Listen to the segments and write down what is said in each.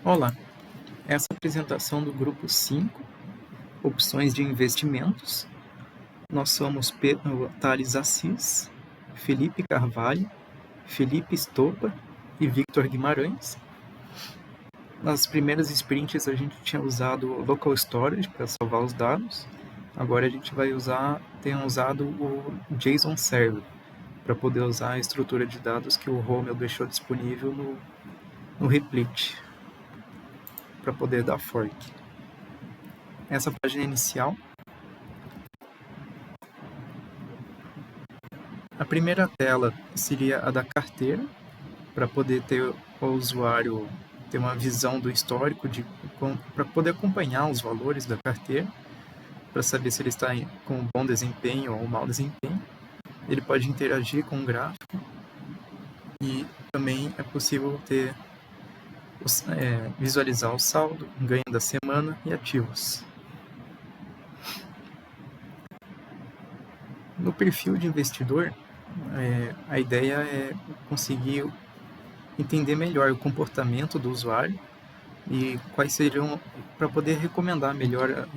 Olá, essa é a apresentação do grupo 5, opções de investimentos. Nós somos Pedro Thales Assis, Felipe Carvalho, Felipe Estopa e Victor Guimarães. Nas primeiras sprints a gente tinha usado local storage para salvar os dados. Agora a gente tem usado o JSON Server para poder usar a estrutura de dados que o Romeu deixou disponível no Replit, para poder dar fork. Essa página inicial. A primeira tela seria a da carteira, para poder ter o usuário ter uma visão do histórico, para poder acompanhar os valores da carteira, para saber se ele está com bom desempenho ou mau desempenho. Ele pode interagir com o gráfico e também é possível visualizar o saldo, ganho da semana e ativos. No perfil de investidor, a ideia é conseguir entender melhor o comportamento do usuário e quais seriam, para poder recomendar melhor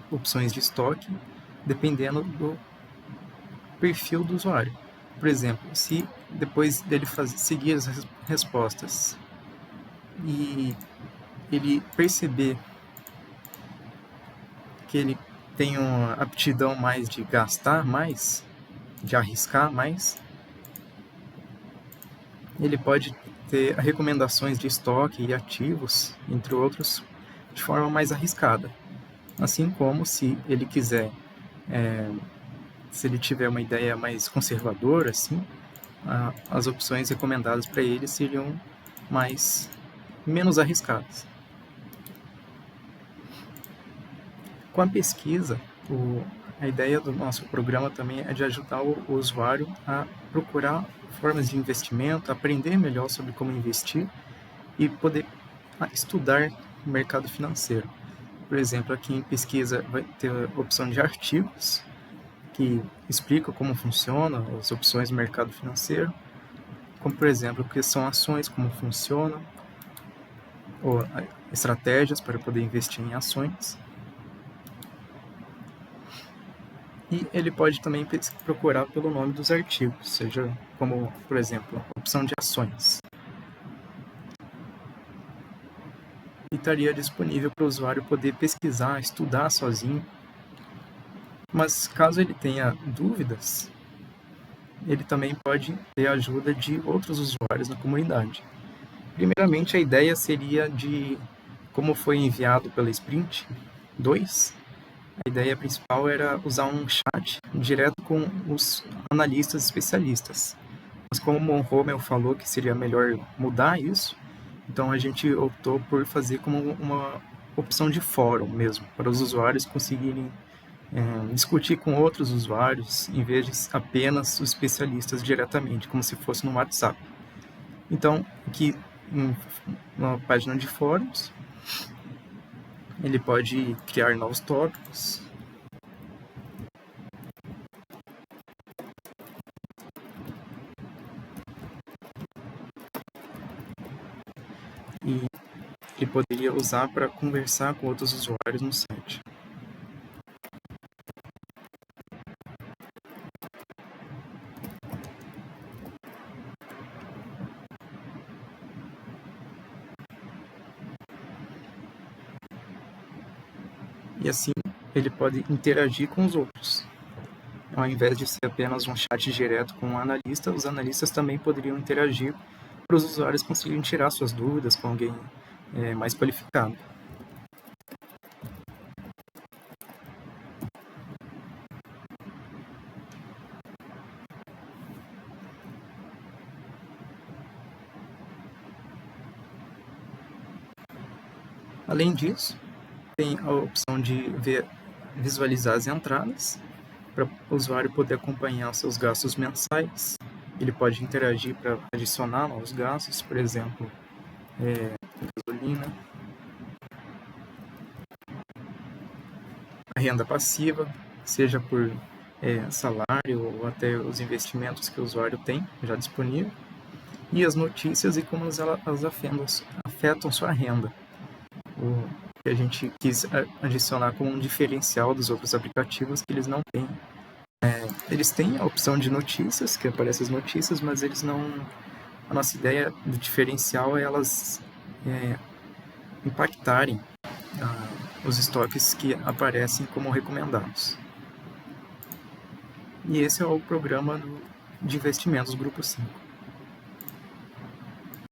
opções de estoque, dependendo do perfil do usuário. Por exemplo, se depois dele seguir as respostas e ele perceber que ele tem uma aptidão mais de gastar mais, de arriscar mais, ele pode ter recomendações de estoque e ativos, entre outros, de forma mais arriscada. Assim como se ele quiser, se ele tiver uma ideia mais conservadora, assim, as opções recomendadas para ele seriam menos arriscadas. Com a pesquisa, a ideia do nosso programa também é de ajudar o usuário a procurar formas de investimento, aprender melhor sobre como investir e poder estudar o mercado financeiro. Por exemplo, aqui em pesquisa vai ter a opção de artigos, que explica como funciona as opções do mercado financeiro, como, por exemplo, o que são ações, como funcionam, ou estratégias para poder investir em ações. E ele pode também procurar pelo nome dos artigos, seja como, por exemplo, opção de ações. E estaria disponível para o usuário poder pesquisar, estudar sozinho. Mas caso ele tenha dúvidas, ele também pode ter a ajuda de outros usuários na comunidade. Primeiramente, a ideia seria como foi enviado pela Sprint 2, a ideia principal era usar um chat direto com os analistas especialistas. Mas como o Romeu falou que seria melhor mudar isso, então a gente optou por fazer como uma opção de fórum mesmo, para os usuários conseguirem discutir com outros usuários, em vez de apenas os especialistas diretamente, como se fosse no WhatsApp. Então, aqui na página de fóruns, ele pode criar novos tópicos, e ele poderia usar para conversar com outros usuários no site. E assim ele pode interagir com os outros. Ao invés de ser apenas um chat direto com um analista, os analistas também poderiam interagir para os usuários conseguirem tirar suas dúvidas com alguém mais qualificado. Além disso, tem a opção de visualizar as entradas, para o usuário poder acompanhar seus gastos mensais. Ele pode interagir para adicionar novos gastos, por exemplo, gasolina, a renda passiva, seja por salário ou até os investimentos que o usuário tem já disponível, e as notícias e como elas afetam sua renda. o que a gente quis adicionar como um diferencial dos outros aplicativos que eles não têm. Eles têm a opção de notícias, que aparecem as notícias, mas eles não... A nossa ideia do diferencial é elas impactarem os estoques que aparecem como recomendados. E esse é o programa de investimentos Grupo 5.